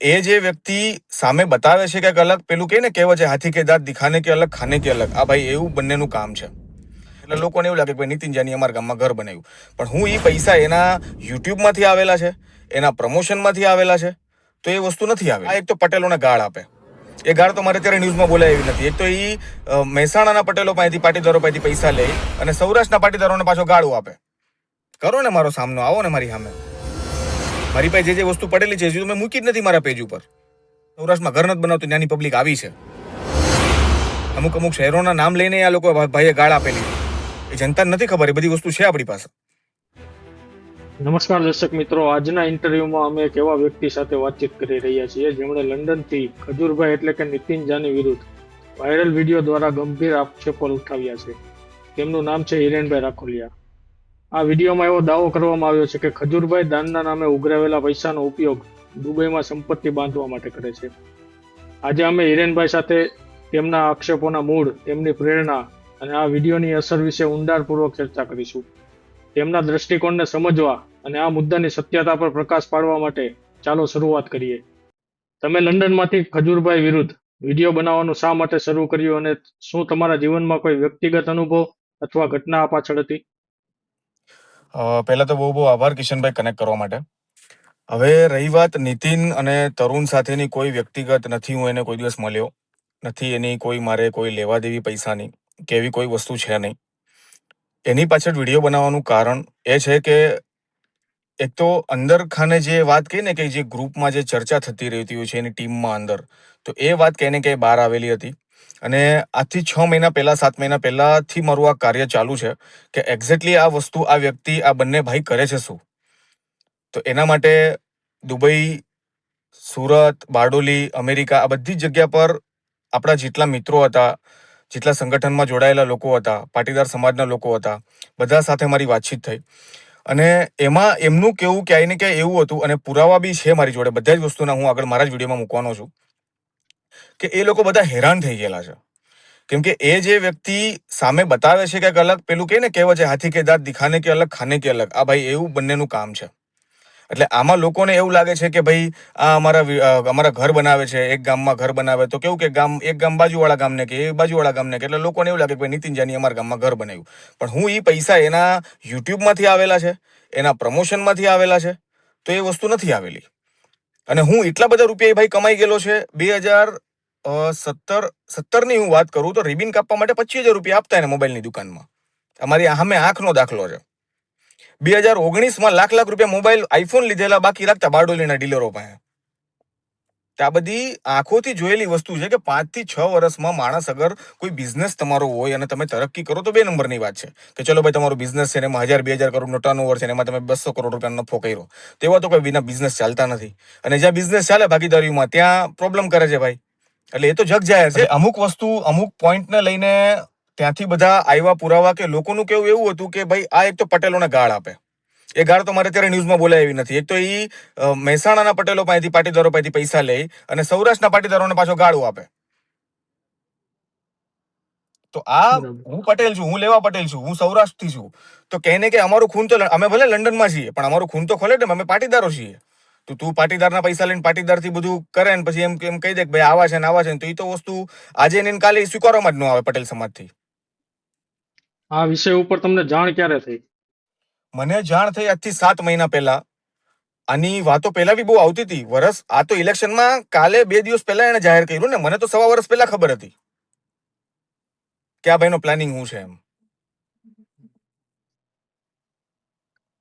એ જે વ્યક્તિ સામે બતાવે છે કે અલગ, પેલું કે ને કહેવત છે, હાથી કે દાંત દિખાને કે અલગ ખાને કે અલગ. આ ભાઈ એવું બંનેનું કામ છે. એટલે લોકોને એવું લાગે કે ભાઈ નીતિન જાની અમારા ગામમાં ઘર બનાવ્યું, પણ હું એ પૈસા એના યુટ્યુબમાંથી આવેલા છે, એના પ્રમોશનમાંથી આવેલા છે, તો એ વસ્તુ નથી આવે. આ એક તો પટેલોને ગાળ આપે, એ ગાળ તો મારે અત્યારે ન્યૂઝમાં બોલાય એવી નથી. એક તો એ મહેસાણાના પટેલો પાસેથી, પાટીદારો પાસેથી પૈસા લે અને સૌરાષ્ટ્રના પાટીદારોને પાછો ગાળું આપે. કરો ને મારો સામનો, આવો ને મારી સામે. મારી પાસે જે વસ્તુ પડેલી છે હજુ મેં મૂકી જ નથી મારા પેજ ઉપર. સૌરાષ્ટ્રમાં ઘર નથી બનાવતું, ત્યાંની પબ્લિક આવી છે. અમુક અમુક શહેરોના નામ લઈને આ લોકો ભાઈએ ગાળ આપેલી. એ જનતાને નથી ખબર, એ બધી વસ્તુ છે આપણી પાસે. નમસ્કાર દર્શક મિત્રો, આજના ઇન્ટરવ્યુમાં અમે એક એવા વ્યક્તિ સાથે વાતચીત કરી રહ્યા છીએ જેમણે લંડનથી ખજૂરભાઈ એટલે કે નીતિન જાની વિરુદ્ધ વાયરલ વિડીયો દ્વારા ગંભીર આક્ષેપો ઉઠાવ્યા છે. તેમનું નામ છે હિરેનભાઈ રાખોલિયા. આ વિડીયોમાં એવો દાવો કરવામાં આવ્યો છે કે ખજૂરભાઈ દાનના નામે ઉઘરાવેલા પૈસાનો ઉપયોગ દુબઈમાં સંપત્તિ બાંધવા માટે કરે છે. આજે અમે હિરેનભાઈ સાથે તેમના આક્ષેપોના મૂળ, તેમની પ્રેરણા અને આ વિડીયોની અસર વિશે ઊંડાણપૂર્વક ચર્ચા કરીશું. તેમના દ્રષ્ટિકોણને સમજવા અને આ મુદ્દાની સત્યતા પર પ્રકાશ પાડવા માટે ચાલો શરૂઆત કરીએ. તમે લંડનમાંથી ખજૂરભાઈ વિરુદ્ધ વિડીયો બનાવવાનું શા માટે શરૂ કર્યું અને શું તમારા જીવનમાં કોઈ વ્યક્તિગત અનુભવ અથવા ઘટના પાછળ હતી? પહેલા તો બહુ બહુ આભાર કિશનભાઈ કનેક્ટ કરવા માટે. હવે રહી વાત નીતિન અને તરુણ સાથેની, કોઈ વ્યક્તિગત નથી, હું એને કોઈ દિવસ મળ્યો નથી, એની કોઈ મારે કોઈ લેવા દેવી પૈસાની કે એવી કોઈ વસ્તુ છે નહીં. એની પાછળ વિડીયો બનાવવાનું કારણ એ છે કે એક તો અંદર ખાને જે વાત કહી ને કે જે ગ્રુપમાં જે ચર્ચા થતી રહેતી હોય છે એની ટીમમાં અંદર, તો એ વાત કહીને કે બહાર આવેલી હતી. અને આજથી 6 મહિના પહેલા, 7 મહિના પહેલાથી મારું આ કાર્ય ચાલુ છે કે એક્ઝેક્ટલી આ વસ્તુ, આ વ્યક્તિ, આ બંને ભાઈ કરે છે શું. તો એના માટે દુબઈ, સુરત, બારડોલી, અમેરિકા, આ બધી જ જગ્યા પર આપણા જેટલા મિત્રો હતા, જેટલા સંગઠનમાં જોડાયેલા લોકો હતા, પાટીદાર સમાજના લોકો હતા, બધા સાથે મારી વાતચીત થઈ. અને એમાં એમનું કેવું ક્યાંય ને ક્યાંય એવું હતું, અને પુરાવા બી છે મારી જોડે બધા જ વસ્તુના, હું આગળ મારા જ વિડીયોમાં મૂકવાનો છું, કે એ લોકો બધા હેરાન થઈ ગયેલા છે. કેમ કે એ જે વ્યક્તિ સામે બતાવે છે કે અલગ, પેલું કે ને કહેવત છે, હાથી કે દાંત દિખાને કે અલગ ખાને કે અલગ. આ ભાઈ એવું બંનેનું કામ છે. એટલે આમાં લોકોને એવું લાગે છે કે ભાઈ આ અમારા ઘર બનાવે છે, એક ગામમાં ઘર બનાવે તો કેવું કે એક ગામ બાજુવાળા ગામને કે એ બાજુવાળા ગામને કે, એટલે લોકોને એવું લાગે કે ભાઈ નીતિન જાની અમારા ગામમાં ઘર બનાવ્યું, પણ હું એ પૈસા એના યુટ્યુબમાંથી આવેલા છે, એના પ્રમોશનમાંથી આવેલા છે, તો એ વસ્તુ નથી આવેલી. અને હું એટલા બધા રૂપિયા ભાઈ કમાઈ ગયેલો છે. 2017ની હું વાત કરું તો રિબિન કાપવા માટે 25,000 રૂપિયા આપતા એને મોબાઈલની દુકાનમાં. અમારી સામે આંખનો દાખલો છે. 2019માં લાખ રૂપિયા મોબાઈલ, આઈફોન લીધેલા બાકી રાખતા બારડોલીના ડીલરો પાસે. આ બધી આંખોથી જોયેલી વસ્તુ છે કે 5 થી 6 વર્ષમાં માણસ અગર કોઈ બિઝનેસ તમારો હોય અને તમે તરક્કી કરો તો 2 નંબરની વાત છે કે ચલો ભાઈ તમારો બિઝનેસ છે ને એમાં 1000-2000 કરોડનો ટર્નઓવર છે ને એમાં તમે 200 કરોડ રૂપિયાનો નફો કર્યો. તેવા તો કોઈ વિના બિઝનેસ ચાલતા નથી. અને જ્યાં બિઝનેસ ચાલે ભાગીદારીમાં, ત્યાં પ્રોબ્લેમ કરે છે ભાઈ. એટલે એ તો જગ જાહેર છે. અમુક વસ્તુ, અમુક પોઈન્ટને લઈને ત્યાંથી બધા આવ્યા પુરાવા, કે લોકોનું કેવું એવું હતું કે ભાઈ આ એક તો પટેલોને ગાળ આપે. એ ગાળ તો મારે અત્યારે ન્યૂઝમાં બોલાય એવી નથી. એક તો એ મહેસાણાના પટેલો પાસેથી, પાટીદારો પાસેથી પૈસા લે અને સૌરાષ્ટ્રના પાટીદારોને પાછો ગાળું આપે. તો આ હું પટેલ છું, હું લેવા પટેલ છું, હું સૌરાષ્ટ્રથી છું, તો કહેને કે અમારું ખૂન તો, અમે ભલે લંડનમાં છીએ પણ અમારું ખૂન તો ખોલે ને, અમે પાટીદારો છીએ. તો તું પાટીદારના પૈસા લઈને પાટીદારથી બધું કરે ને પછી એમ કહી દે કે ભાઈ આવા છે ને આવા છે, તો એ તો વસ્તુ આજે ને કાલે સ્વીકારવામાં જ ન આવે પટેલ સમાજથી. આ વિષય ઉપર તમને જાણ ક્યારે થઈ? મને જાણ થઈ આજથી 7 મહિના પહેલા. આની વાતો પહેલા બી બહુ આવતી હતી. આ તો ઇલેક્શનમાં કાલે 2 દિવસ પહેલા એને જાહેર કર્યું ને, મને તો 1.25 વર્ષ પહેલા ખબર હતી કે આ ભાઈનો પ્લાનિંગ શું છે એમ.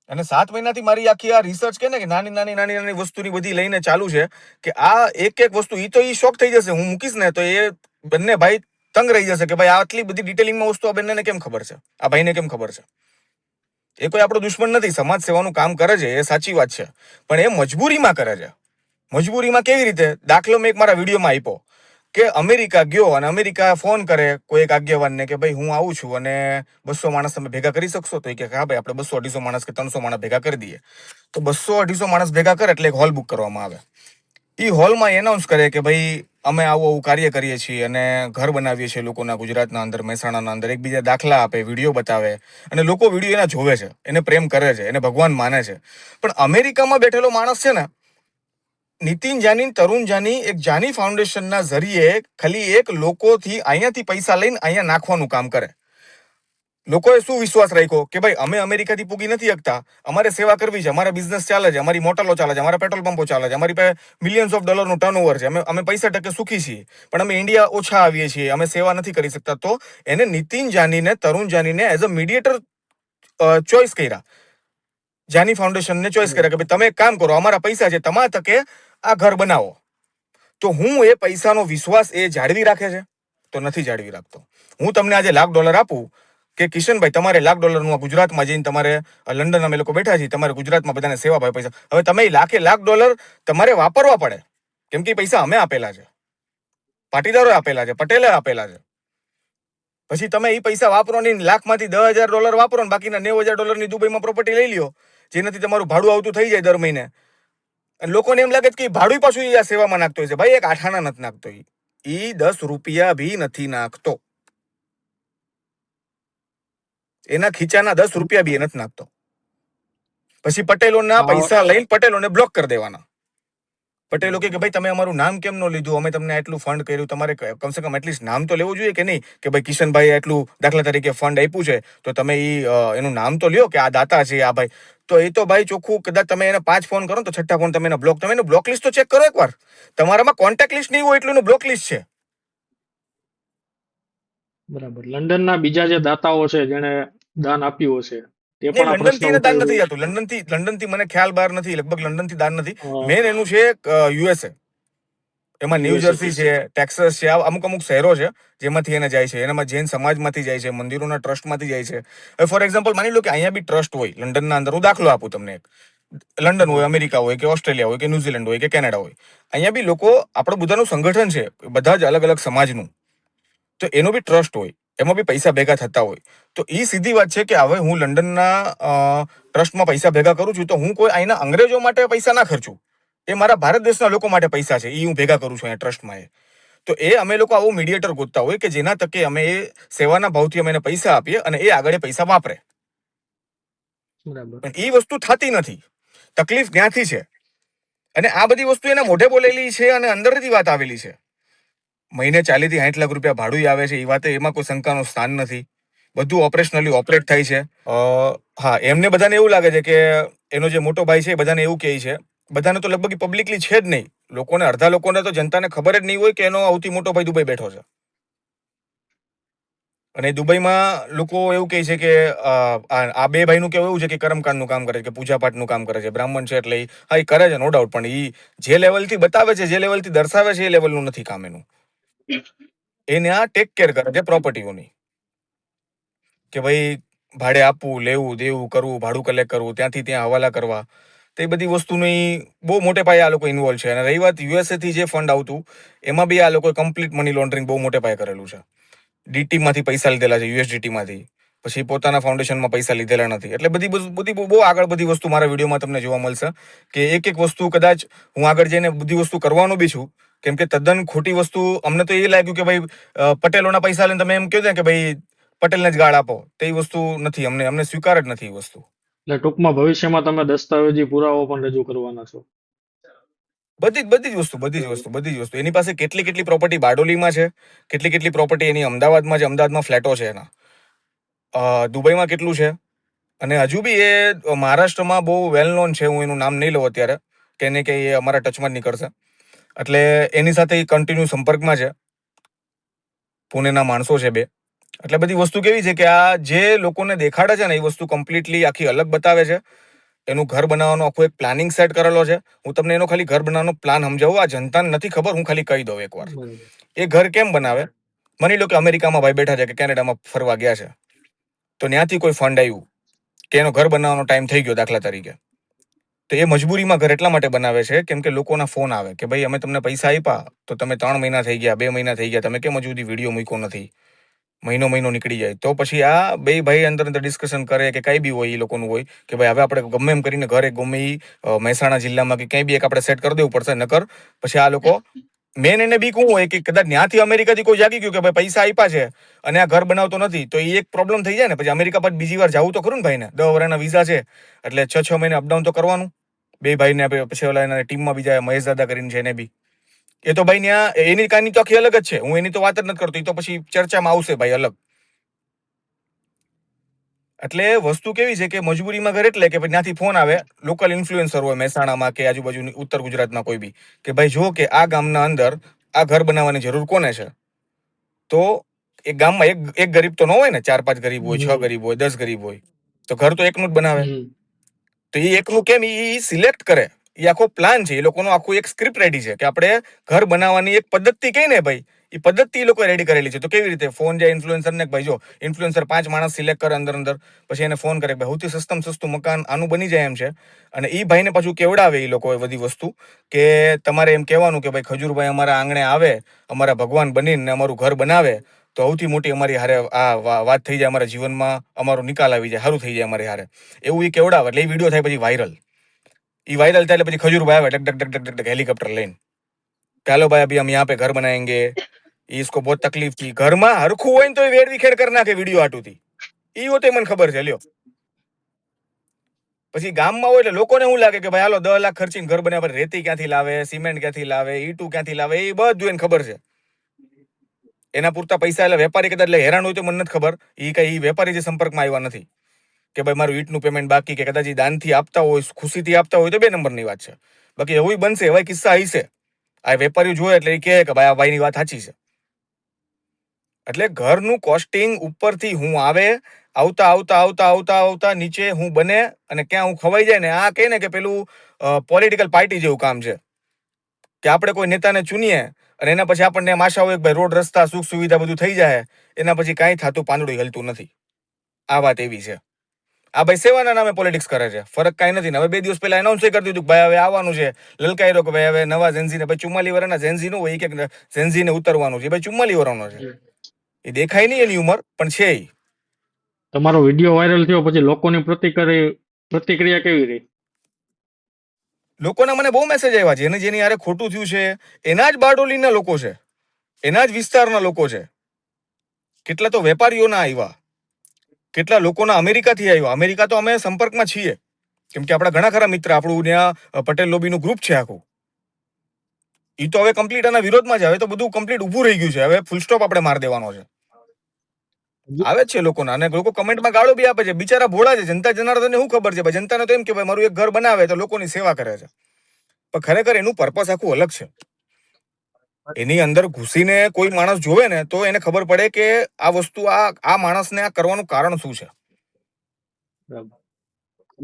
અને 7 મહિનાથી મારી આખી આ રિસર્ચ કે ને કે નાની વસ્તુની બધી લઈને ચાલુ છે કે આ એક વસ્તુ, ઈ શોક થઈ જશે હું મૂકીશ ને તો એ બંને ભાઈ તંગ રહી જશે કે ભાઈ આટલી બધી ડિટેલિંગમાં વસ્તુ આ બંનેને કેમ ખબર છે, આ ભાઈને કેમ ખબર છે. એ કોઈ આપણો દુશ્મન નથી, સમાજ સેવાનું કામ કરે છે, એ સાચી વાત છે, પણ એ મજબૂરીમાં કરે છે. મજબૂરીમાં કેવી રીતે? દાખલો મેં એક મારા વિડીયોમાં આપ્યો કે અમેરિકા ગયો અને અમેરિકા ફોન કરે કોઈ એક આગેવાનને કે ભાઈ હું આવું છું અને 200 માણસ તમે ભેગા કરી શકશો? તો એ કે હા ભાઈ આપણે 200-250 માણસ કે 300 માણસ ભેગા કરી દઈએ. તો 200-250 માણસ ભેગા કરે એટલે એક હોલ બુક કરવામાં આવે. એ હોલમાં એનાઉન્સ કરે કે ભાઈ અમે આવું કાર્ય કરીએ છીએ અને ઘર બનાવીએ છીએ લોકોના, ગુજરાતના અંદર, મહેસાણાના અંદર. એકબીજા દાખલા આપે, વિડીયો બતાવે અને લોકો વિડીયો એના જોવે છે, એને પ્રેમ કરે છે, એને ભગવાન માને છે. પણ અમેરિકામાં બેઠેલો માણસ છે ને, નીતિન જાની ને તરુણ જાની એક જાની ફાઉન્ડેશનના જરીએ ખાલી એક લોકોથી અહીંયાથી પૈસા લઈને અહીંયા નાખવાનું કામ કરે. લોકોએ શું વિશ્વાસ રાખ્યો કે ભાઈ અમે અમેરિકાથી પૂગી નથી શકતા, અમારે સેવા કરવી છે, અમારા બિઝનેસ ચાલે છે, અમારી મોટલો ચાલે છે, અમારા પેટ્રોલ પંપો ચાલે છે, અમારી પાસે મિલિયન્સ ઓફ ડોલરનું ટર્નઓવર છે, અમે પૈસા ટકે સુખી છીએ, પણ અમે ઇન્ડિયા ઓછા આવીએ છીએ, અમે સેવા નથી કરી શકતા. તો એને નીતિન જાનીને તરુણ જાનીને એઝ અ મીડિયેટર ચોઇસ કર્યા, જાની ફાઉન્ડેશનને ચોઇસ કર્યા કે ભાઈ તમે એક કામ કરો, અમારા પૈસા છે, તમારા તકે આ ઘર બનાવો. તો હું એ પૈસાનો વિશ્વાસ એ જાળવી રાખે છે? તો નથી જાળવી રાખતો. હું તમને આજે $1,00,000 આપું કે કિશનભાઈ તમારે $1,00,000 ગુજરાતમાં જઈને તમારે લંડન અમે લોકો બેઠા છીએ, તમારે ગુજરાતમાં બધાને સેવા ભાઈ પૈસા, હવે તમે $1,00,000 તમારે વાપરવા પડે, કેમ કે પૈસા અમે આપેલા છે, પાટીદારોએ આપેલા છે, પટેલે આપેલા છે. પછી તમે એ પૈસા વાપરો નહીં, લાખમાંથી $10,000 વાપરો ને બાકીના $90,000 દુબઈમાં પ્રોપર્ટી લઈ લ્યો, જેનાથી તમારું ભાડું આવતું થઈ જાય દર મહિને. અને લોકોને એમ લાગે કે ભાડું પાછું આ સેવામાં નાખતો હોય છે. ભાઈ એક આઠાના નથી નાખતો, ઈ $10 બી નથી નાખતો, એના ખીચાના $10 બી નથી નાખતો. પછી પટેલોના પૈસા લઈને પટેલોને બ્લોક કરી દેવાના. પટેલો કે ભાઈ તમે અમારું નામ કેમ ન લીધું, અમે તમને આટલું ફંડ કર્યું, તમારે કમસે કમ એટલીસ્ટ નામ તો લેવું જોઈએ કે નહીં, કે ભાઈ કિશનભાઈ આટલું દાખલા તરીકે ફંડ આપ્યું છે તો તમે એનું નામ તો લ્યો કે આ દાતા છે આ ભાઈ. તો એ તો ભાઈ ચોખ્ખું, કદાચ તમે એને 5 ફોન કરો તો 6થા ફોન તમે એનું બ્લોક લિસ્ટ તો ચેક કરો એકવાર. તમારામાં કોન્ટેક્ટ લિસ્ટ નહીં હોય એટલું એનું બ્લોક લિસ્ટ છે. બરાબર. લંડનના બીજા જે દાતાઓ છે જેને દાન આપ્યું હશે તે પણ આ લંડન પ્રશ્ન થી દાન ઉઠાવી નથી રહ્યો જતું, લંડન થી મને ખ્યાલ બહાર નથી, લગભગ લંડન થી દાન નથી. છે. મેન એનું છે યુએસએ, એમાં ન્યૂ USA જર્સી છે, ટેક્સાસ છે, આ અમુક અમુક શહેરો છે જેમાંથી એને જાય છે. એનામાં જૈન સમાજમાંથી જાય છે, મંદિરોના ટ્રસ્ટમાંથી જાય છે. હવે ફોર એક્ઝામ્પલ માની લો કે અહીંયા બી ટ્રસ્ટ હોય લંડનના અંદર, હું દાખલો આપું તમને એક, લંડન હોય, અમેરિકા હોય કે ઓસ્ટ્રેલિયા હોય કે ન્યુઝીલેન્ડ હોય કે કેનેડા હોય, અહીંયા બી લોકો, આપણું બધાનું સંગઠન છે, બધા જ અલગ અલગ સમાજનું, તો એનો બી ટ્રસ્ટ હોય, એમાં બી પૈસા ભેગા થતા હોય. તો એ સીધી વાત છે કે હવે હું લંડનના ટ્રસ્ટમાં પૈસા ભેગા કરું છું તો હું કોઈ અહીંના અંગ્રેજો માટે પૈસા ના ખર્ચું, એ મારા ભારત દેશના લોકો માટે પૈસા છે, એ હું ભેગા કરું છું અહીંયા ટ્રસ્ટમાં. તો એ અમે લોકો આવું મીડિયેટર ગોતતા હોય કે જેના તકે અમે એ સેવાના ભાવથી અમે એને પૈસા આપીએ અને એ આગળ પૈસા વાપરે. બરાબર. પણ એ વસ્તુ થતી નથી, તકલીફ ત્યાંથી છે. અને આ બધી વસ્તુ એના મોઢે બોલેલી છે અને અંદરથી વાત આવેલી છે. મહિને 40 થી 60 લાખ રૂપિયા ભાડું આવે છે, એ વાતે એમાં કોઈ શંકાનું સ્થાન નથી. બધું ઓપરેશનલી ઓપરેટ થાય છે. હા, એમને બધાને એવું લાગે છે કે એનો જે મોટો ભાઈ છે એ બધાને એવું કહે છે, બધાને તો લગભગ પબ્લિકલી છે જ નહીં, લોકોને, અડધા લોકોને તો જનતાને ખબર જ નહીં હોય કે એનો સૌથી મોટો ભાઈ દુબઈ બેઠો છે. અને દુબઈમાં લોકો એવું કહે છે કે આ બે ભાઈનું કેવું એવું છે કે કર્મકાંડનું કામ કરે છે, કે પૂજાપાઠનું કામ કરે છે, બ્રાહ્મણ છે એટલે હા એ કરે છે નો ડાઉટ, પણ એ જે લેવલથી બતાવે છે, જે લેવલથી દર્શાવે છે એ લેવલનું નથી કામ એનું. એને આ ટેક કેર કરે છે પ્રોપર્ટીઓની, કે ભાઈ ભાડે આપવું, લેવું, દેવું, કરવું, ભાડું કલેક્ટ કરવું, ત્યાંથી ત્યાં હવાલા કરવા, તો એ બધી વસ્તુની બહુ મોટે પાયે આ લોકો ઇન્વોલ્વ છે. અને રહી વાત યુએસએ થી જે ફંડ આવતું, એમાં બી આ લોકોએ કમ્પ્લીટ મની લોન્ડરિંગ બહુ મોટે પાયે કરેલું છે. ડીટી માંથી પૈસા લીધેલા છે, યુએસડીટી માંથી, પછી પોતાના ફાઉન્ડેશનમાં પૈસા લીધેલા નથી. એટલે બધી બહુ આગળ બધી વસ્તુ મારા વિડીયોમાં તમને જોવા મળશે કે એક એક વસ્તુ કદાચ હું આગળ જઈને બધી વસ્તુ કરવાનો બી છું, કેમ કે તદ્દન ખોટી વસ્તુ. અમને તો એ લાગ્યું કે ભાઈ પટેલોના પૈસા લઈને તમે એમ કહો ને કે ભાઈ પટેલને જ ગાળ આપો, તો એ વસ્તુ નથી, અમને સ્વીકાર જ નથી એ વસ્તુ. એટલે ટૂંકમાં ભવિષ્યમાં તમે દસ્તાવેજી પુરાવો પણ રજૂ કરવાના છો? બધી જ વસ્તુ એની પાસે કેટલી પ્રોપર્ટી બારડોલીમાં છે, કેટલી પ્રોપર્ટી એની અમદાવાદમાં છે, અમદાવાદમાં ફ્લેટો છે એના, દુબઈમાં કેટલું છે. અને હજુ બી એ મહારાષ્ટ્રમાં બહુ વેલ નોન છે, હું એનું નામ નહીં લઉં અત્યારે, કે એને કે એ અમારા ટચમાં જ નીકળશે. એટલે એની સાથે એ કન્ટિન્યુ સંપર્કમાં છે, પુણેના માણસો છે બે. એટલે બધી વસ્તુ કેવી છે કે આ જે લોકોને દેખાડે છે ને એ વસ્તુ કમ્પ્લીટલી આખી અલગ બતાવે છે. એનું ઘર બનાવવાનો આખો એક પ્લાનિંગ સેટ કરેલો છે. હું તમને એનો ખાલી ઘર બનાવવાનો પ્લાન સમજાવું, આ જનતાને નથી ખબર, હું ખાલી કહી દઉં એકવાર. એ ઘર કેમ બનાવે, માની લો કે અમેરિકામાં ભાઈ બેઠા છે કે કેનેડામાં ફરવા ગયા છે, તો ત્યાંથી કોઈ ફંડ આવ્યું કે એનો ઘર બનાવવાનો ટાઈમ થઈ ગયો દાખલા તરીકે, તો એ મજબૂરીમાં ઘર એટલા માટે બનાવે છે કેમ કે લોકોના ફોન આવે કે ભાઈ અમે તમને પૈસા આપ્યા તો તમે 3 મહિના થઈ ગયા, 2 મહિના થઈ ગયા, તમે કેમ હજુ સુધી વિડીયો મૂક્યો નથી, મહિનો નીકળી જાય. તો પછી આ બે ભાઈ અંદર ડિસ્કશન કરે કે કઈ બી હોય એ લોકોનું હોય કે ભાઈ હવે આપણે ગમે એમ કરીને ઘરે ગમે મહેસાણા જિલ્લામાં કે ક્યાંય બી એક આપણે સેટ કરી દેવું પડશે, નકર પછી આ લોકો મેન એને બીક હું હોય કે કદાચ ત્યાંથી અમેરિકાથી કોઈ જાગી ગયું કે ભાઈ પૈસા આપ્યા છે અને આ ઘર બનાવતો નથી, તો એ એક પ્રોબ્લેમ થઈ જાય ને. પછી અમેરિકા પછી બીજી વાર જવું તો ખરું ને ભાઈને, 10 વર્ષના વિઝા છે એટલે 6 મહિને અપડાઉન તો કરવાનું. બે ભાઈને પછી ઓલા એના ટીમમાં બીજા મહેશ દાદા કરીને છે એને બી. એ તો ભાઈ ત્યાં એની કહાની તો આખી અલગ જ છે. હું એની તો વાત જ નથી કરતો. એ તો પછી ચર્ચામાં આવશે ભાઈ અલગ. એટલે વસ્તુ કેવી છે કે મજબૂરીમાં ઘર એટલે કે ભાઈ ત્યાંથી ફોન આવે, લોકલ ઇન્ફ્લુએન્સર હોય મહેસાણામાં કે આજુબાજુની ઉત્તર ગુજરાતમાં કોઈ બી, કે ભાઈ જો કે આ ગામના અંદર આ ઘર બનાવવાની જરૂર કોને છે. તો એક ગામમાં એક ગરીબ તો ન હોય ને, 4-5 ગરીબ હોય, 6 ગરીબ હોય, 10 ગરીબ હોય, તો ઘર તો એકનું જ બનાવે. તો એ એકનું કેમ એ સિલેક્ટ કરે, એ આખો પ્લાન છે. એ લોકોનો આખું એક સ્ક્રિપ્ટ રેડી છે કે આપણે ઘર બનાવવાની એક પદ્ધતિ કઈ ને ભાઈ, એ પદ્ધતિ એ લોકો રેડી કરેલી છે. તો કેવી રીતે ફોન જાય ઇન્ફ્લુએન્સર ને, ભાઈ જો ઇન્ફ્લુએન્સર 5 માણસ સિલેક્ટ કરે અંદર, પછી એને ફોન કરે ભાઈ સૌથી સસ્તામાં સસ્તું મકાન આનું બની જાય એમ છે. અને એ ભાઈને પાછું કેવડાવે એ લોકો બધી વસ્તુ, કે તમારે એમ કહેવાનું કે ભાઈ ખજૂરભાઈ અમારા આંગણે આવે, અમારા ભગવાન બનીને અમારું ઘર બનાવે, તો સૌથી મોટી અમારી હારે આ વાત થઈ જાય, અમારા જીવનમાં અમારો નિકાલ આવી જાય, સારું થઈ જાય અમારી હારે, એવું એ કેવડાવે. એટલે એ વિડીયો થાય પછી વાયરલ. એ વાયરલ થાય એટલે પછી ખજૂરભાઈ આવે duck duck duck duck duck helicopter લઈને, ચાલો ભાઈ અભી हम यहाँ पे घर बनाएंगे, इसको बहुत तकलीफ थी. ઘરમાં હરખું હોય ને તો એ વેડ વિખેડ કરી નાખે વિડીયો આટુથી. ઈ હોતે મને ખબર છે લ્યો. પછી ગામમાં હોય એટલે લોકોને શું લાગે કે ભાઈ હાલો 10 લાખ ખર્ચીને ઘર બનાવે, પણ રેતી ક્યાંથી લાવે, સિમેન્ટ ક્યાંથી લાવે, ઈટું ક્યાંથી લાવે, એ બધું એને ખબર છે. એના પૂરતા પૈસા એટલે વેપારી કદાચ હેરાન હોય તો મને નથી ખબર. એ કઈ વેપારી જે સંપર્કમાં આવ્યા નથી કે ભાઈ મારું ઈટનું પેમેન્ટ બાકી, કે કદાચ દાનથી આપતા હોય, ખુશીથી આપતા હોય તો 2 નંબરની વાત છે. બાકી એવું બનશે, એવા કિસ્સા હશે. આ વેપારીઓ જોયે એટલે એ કહે કે ભાઈ આ ભાઈની વાત સાચી છે. એટલે ઘરનું કોસ્ટિંગ ઉપરથી હું આવે, આવતા આવતા આવતા આવતા આવતા નીચે હું બને, અને ક્યાં હું ખવાઈ જાય ને, આ કહે ને કે પેલું પોલિટિકલ પાર્ટી જેવું કામ છે કે આપણે કોઈ નેતાને ચૂનીએ અને એના પછી આપણને એમ આશા હોય કે ભાઈ રોડ રસ્તા સુખ સુવિધા બધું થઈ જાય, એના પછી કાંઈ થતું પાંદડું હલતું નથી. આ વાત એવી છે. આ ભાઈ સેવાના નામે પોલિટિક્સ કરે છે, ફરક કાંઈ નથી. હવે 2 દિવસ પહેલા એનાઉન્સ કરી દીધું કે ભાઈ હવે આવવાનું છે, લલકાઈ રહ્યો કે ભાઈ હવે નવા ઝેન્ઝીને, ભાઈ 44 વર્ષના ઝેન્ઝી નું હોય કે ઝેન્ઝીને ઉતરવાનું છે, ભાઈ 44 વર્ષનો છે. એ દેખાય નહીં એની ઉંમર, પણ છે. તમારો વિડીયો વાયરલ થયો પછી લોકોની પ્રતિક્રિયા કેવી રહી? લોકોના મને બહુ મેસેજ આવ્યા છે. જેની હારે ખોટું થયું છે એના જ બારડોલીના લોકો છે, એના જ વિસ્તારના લોકો છે. કેટલા તો વેપારીઓના આવ્યા, કેટલા લોકોના અમેરિકાથી આવ્યા. અમેરિકા તો અમે સંપર્કમાં છીએ, કેમ કે આપણા ઘણા ખરા મિત્ર, આપણું ત્યાં પટેલ લોબીનું ગ્રુપ છે આખું. એ તો હવે કમ્પ્લીટ આના વિરોધમાં છે. હવે તો બધું કમ્પ્લીટ ઊભું રહી ગયું છે. હવે ફૂલ સ્ટોપ આપણે માર દેવાનો છે. આવે છે લોકોના, અને લોકો કમેન્ટમાં ગાળો બી આપે છે. બિચારા ભોળા છે. જનતા જનાર્દનને શું ખબર છે ભાઈ? જનતાને તો એમ કે ભાઈ મારું એક ઘર બનાવે તો લોકોની સેવા કરે છે, પણ ખરેખર એનું પર્પસ આખું અલગ છે. એની અંદર ઘૂસીને કોઈ માણસ જોવે ને તો એને ખબર પડે કે આ વસ્તુ આ માણસને આ કરવાનું કારણ શું છે.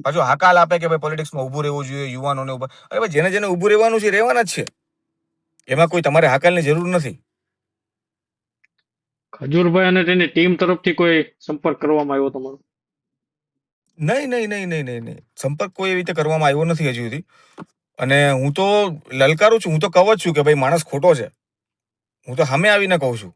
પાછો હાકાલ આપે કે ભાઈ પોલિટિક્સમાં ઊભું રહેવું જોઈએ યુવાનોને. અરે ભાઈ જેને જેને ઊભું રહેવાનું છે રહેવાના જ છે. એમાં કોઈ તમારે હાકાલની જરૂર નથી. ખજૂરભાઈ અને તેની ટીમ તરફથી કોઈ સંપર્ક કરવામાં આવ્યો તમારો? નહીં નહીં નહીં નહીં નહીં નહીં, સંપર્ક કોઈ એવી રીતે કરવામાં આવ્યો નથી હજુ સુધી. અને હું તો લલકારું છું, હું તો કહું જ છું કે ભાઈ માણસ ખોટો છે. હું તો સામે આવીને કહું છું.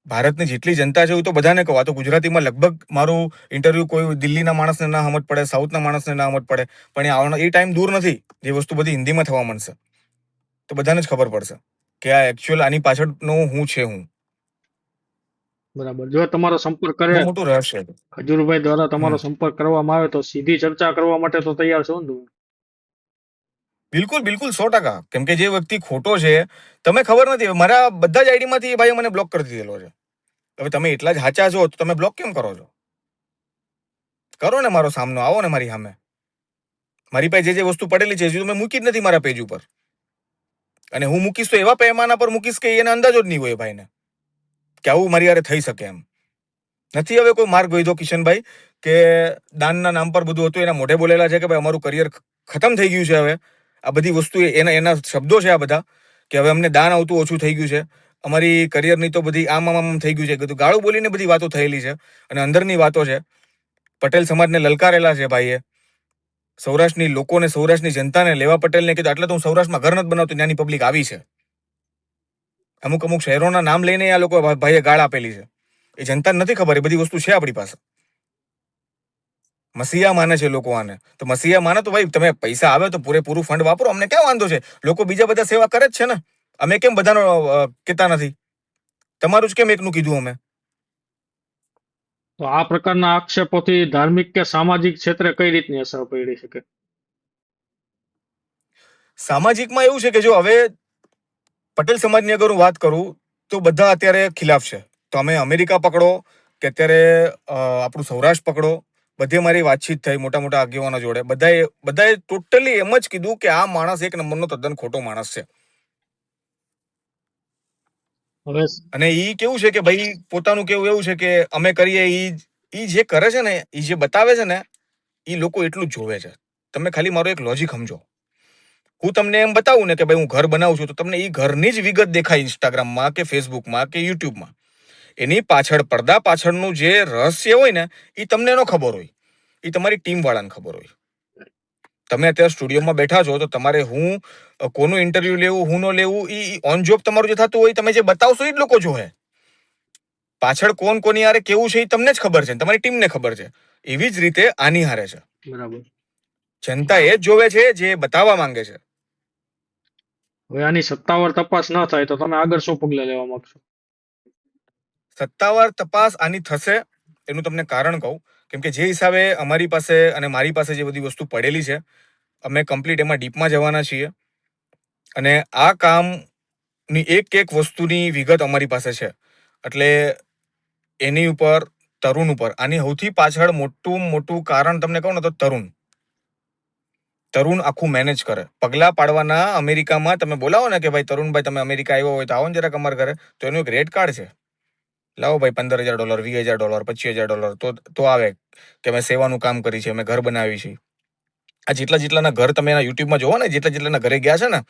ભારતની જેટલી જનતા છે હું તો બધાને કહું. આ તો ગુજરાતીમાં લગભગ મારું ઇન્ટરવ્યુ કોઈ દિલ્હીના માણસને ના સમજ પડે, સાઉથના માણસને ના સમજ પડે, પણ એ ટાઈમ દૂર નથી જે વસ્તુ બધી હિન્દીમાં થવા માંડશે તો બધાને જ ખબર પડશે કે આ એકચ્યુઅલ આની પાછળનું હું છે. હું બરાબર. જો તમારો સંપર્ક કરે, બહુ મોટું રહસ્ય છે. ખજૂરભાઈ દ્વારા તમારો સંપર્ક કરવામાં આવે તો સીધી ચર્ચા કરવા માટે તો તૈયાર છો ને તમે? બિલકુલ બિલકુલ 100%. કેમ કે જે વ્યક્તિ ખોટો છે, તમે ખબર નથી, મારા બધા જ આઈડીમાંથી ભાઈ મને બ્લોક કરી દીધેલો છે. હવે તમે એટલા જ સાચા છો તો તમે બ્લોક કેમ કરો છો? કરો ને મારો સામનો, આવો ને મારી સામે. મારી પાસે જે વસ્તુ પડેલી છે હજુ તમે મૂકી જ નથી મારા પેજ ઉપર, અને હું મૂકીશ તો એવા પેમાના પર મૂકીશ કે એને અંદાજો જ નહીં હોય ભાઈને કે આવું મારી હારે થઈ શકે એમ નથી. હવે કોઈ માર્ગ વધ્યો કિશનભાઈ કે દાનના નામ પર બધું હતું, એના મોઢે બોલેલા છે કે ભાઈ અમારું કરિયર ખતમ થઈ ગયું છે. હવે આ બધી વસ્તુ એના શબ્દો છે આ બધા, કે હવે અમને દાન આવતું ઓછું થઈ ગયું છે, અમારી કરિયરની તો બધી આમ થઈ ગયું છે. બધું ગાળું બોલીને બધી વાતો થયેલી છે, અને અંદરની વાતો છે. પટેલ સમાજને લલકારેલા છે ભાઈએ, સૌરાષ્ટ્રની લોકોને, સૌરાષ્ટ્રની જનતાને, લેવા પટેલને કીધું એટલે તો હું સૌરાષ્ટ્રમાં ઘર નથી બનાવતો, ત્યાંની પબ્લિક આવી છે. અમુક અમુક શહેરોના નામ લઈને આ લોકો ભાઈએ ગાળ આપેલી છે. એ જનતાને નથી ખબર, એ બધી વસ્તુ છે આપણી પાસે. મસીહા માને છે લોકો આને, તો મસીહા માને તો ભાઈ તમે પૈસા આવે તો પૂરેપૂરું ફંડ વાપરો, અમને ક્યાં વાંધો છે? લોકો બીજા બધા સેવા કરે જ છે ને, અમે કેમ બધાનો કહેતા નથી? તમારું જ કેમ એકનું કીધું અમે? તો આ પ્રકારના આક્ષેપોથી ધાર્મિક કે સામાજિક ક્ષેત્રે કઈ રીતની અસર પડી શકે? સામાજિકમાં એવું છે કે જો હવે પટેલ સમાજની અગર હું વાત કરું તો બધા અત્યારે ખિલાફ છે. તમે અમેરિકા પકડો કે અત્યારે આપણું સૌરાષ્ટ્ર પકડો, બધે મારી વાતચીત થઈ મોટા મોટા આગેવાનો જોડે, બધાએ ટોટલી એમ જ કીધું કે આ માણસ એક નંબરનો તદ્દન ખોટો માણસ છે. હવે અને ઈ કેવું છે કે ભાઈ પોતાનું કેવું એવું છે કે અમે કરીએ, ઈ જે કરે છે ને, ઈ જે બતાવે છે ને, ઈ લોકો એટલું જ જોવે છે. તમે ખાલી મારો એક લોજિક સમજો. હું તમને એમ બતાવું ને કે ભાઈ હું ઘર બનાવું છું, તો તમને ઈ ઘરની જ વિગત દેખાય ઇન્સ્ટાગ્રામમાં કે ફેસબુકમાં કે યુટ્યુબમાં. એની પાછળ પડદા પાછળનું જે રહસ્ય હોય ને, ઈ તમને ન ખબર હોય, ઈ તમારી ટીમ વાળાને ખબર હોય. તમે અત્યારે સ્ટુડિયોમાં બેઠા છો તો તમારે કોનું ઇન્ટરવ્યુ લેવું, હું ન લેવું, ઈ ઓન જોબ તમારું જે થતું હોય, તમે જે બતાવશો એ જ લોકો જોવે. પાછળ કોણ કોની હારે કેવું છે એ તમને જ ખબર છે, તમારી ટીમને ખબર છે. એવી જ રીતે આની હારે છે. બરાબર. જનતા એ જ જોવે છે જે બતાવવા માંગે છે. હવે આની સત્તાવાર તપાસ ન થાય તો તમે આગળ શું પગલાં લેવા માંગશો? સત્તાવાર તપાસ આની થશે, એનું તમને કારણ કહું. કેમ કે જે હિસાબે અમારી પાસે અને મારી પાસે જે બધી વસ્તુ પડેલી છે, અમે કમ્પ્લીટ એમાં ડીપમાં જવાના છીએ. અને આ કામની એક એક વસ્તુની વિગત અમારી પાસે છે. એટલે એની ઉપર, તરુણ ઉપર, આની સૌથી પાછળ મોટું કારણ તમને કહું ને તો તરુણ આખું મેનેજ કરે. પગલા પાડવાના અમેરિકામાં તમે બોલાવો ને કે ભાઈ તરુણભાઈ તમે અમેરિકા આવ્યો હોય તો આવો ને જરાક અમારા ઘરે, તો એનું એક રેટ કાર્ડ છે. લાવો ભાઈ $15,000, $20,000, $25,000 તો આવે કે અમે સેવાનું કામ કરી છે, અમે ઘર બનાવી છે. આ જેટલાના ઘર તમે એના યુટ્યુબમાં જોવો ને, જેટલાના ઘરે ગયા છે ને,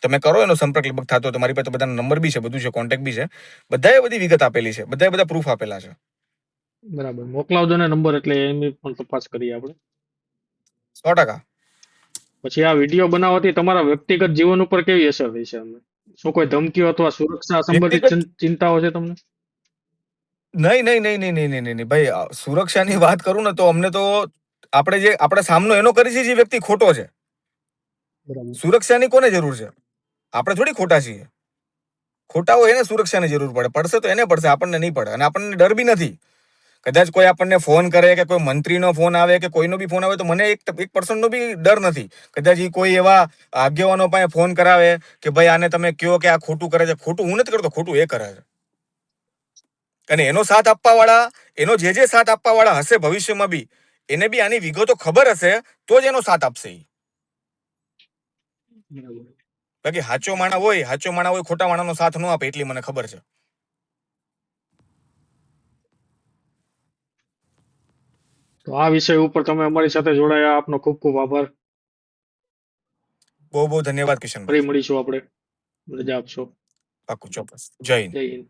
તમે કરો એનો સંપર્ક લગભગ થતો. તમારી પાસે બધાના નંબર બી છે, બધું છે, કોન્ટેક્ટ બી છે. બધાએ બધી વિગત આપેલી છે, બધા પ્રૂફ આપેલા છે. બરાબર, મોકલાવજો ને નંબર, એટલે એની પણ તપાસ કરીએ આપણે. 100%. પછી આ વિડીયો બનાવવાથી તમારા વ્યક્તિગત જીવન ઉપર કેવી અસર થઈ છે? શું કોઈ ધમકીઓ અથવા સુરક્ષા સંબંધિત વ્યક્તિગત ચિંતાઓ છે તમને? નહીં ભાઈ, સુરક્ષાની વાત કરું ને તો અમને તો આપણે સામનો એનો કરી છે જે વ્યક્તિ ખોટો છે. બરાબર. સુરક્ષાની કોને જરૂર છે? આપણે થોડી ખોટા છીએ. ખોટા હોય એને સુરક્ષાની જરૂર પડશે તો એને પડશે, આપણને નહીં પડે. અને આપણને ડર બી નથી. કદાચ કોઈ આપણને ફોન કરે કે કોઈ મંત્રીનો ફોન આવે કે કોઈનો બી ફોન આવે તો મને 1% બી ડર નથી. કદાચ કોઈ એવા આગેવાનો પાસે ફોન કરાવે કે ભાઈ આને તમે કયો કે આ ખોટું કરે છે, ખોટું હું નથી કરતો, ખોટું એ કરે છે. અને એનો જે સાથ આપવા વાળા હશે ભવિષ્યમાં બી, એને બી આની વિગતો ખબર હશે તો જ એનો સાથ આપશે. બરાબર. બાકી હાચો માણા હોય, ખોટા માણાનો સાથ ન આપે, એટલી મને ખબર છે. તો આ વિષય ઉપર તમે અમારી સાથે જોડાયા, આપનો ખૂબ ખૂબ આભાર. બહુ બહુ ધન્યવાદ ફરી કિશનભાઈ. મળીશું આપણે. રજા આપશો. પાકું, ચોક્કસ. જય હિન્દ. જય હિન્દ.